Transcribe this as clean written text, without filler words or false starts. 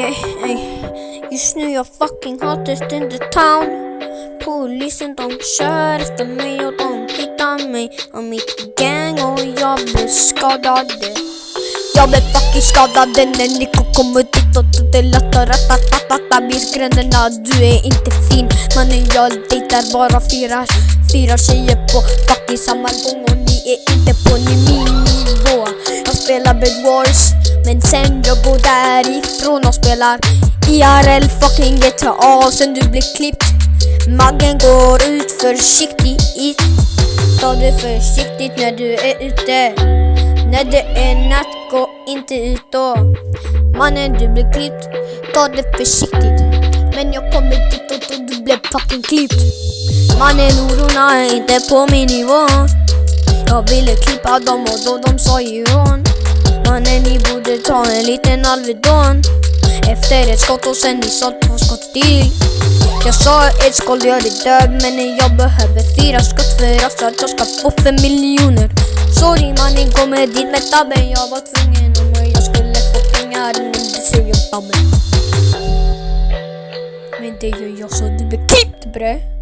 Just nu jag fucking hottest in the town. Polisen de kör efter mig och de hittar mig och mitt gang och jag blir skadad. Jag blir fucking skadad när Nico kommer dit och det låter ratatata. Bisgränderna, du är inte fin. Mannen jag dejtar bara fyra tjejer på fucking samma gång och ni är inte på min nivå. Jag spelar Bed Wars men sen jag går därifrån och spelar IRL fucking GTA. Sen du blir klippt, magen går ut försiktigt. Ta det försiktigt när du är ute. När det är natt, gå inte ut då. Mannen du blir klippt, ta det försiktigt. Men jag kommer dit och du blev fucking klippt. Mannen ororna är inte på min nivå. Jag ville klippa dem och då de sa ifrån. Mannen ni borde ta en liten Alvedon. Efter ett skott och sen ni sa 2 skott till. Jag sa ett skott jag är död, men jag behöver 4 skott för att jag ska få 5 miljoner. Sorry mannen kommer dit med tabben. Jag var tvungen om jag skulle få pengar. Men du säger tabben. Men det gör jag så du blir klippt bre.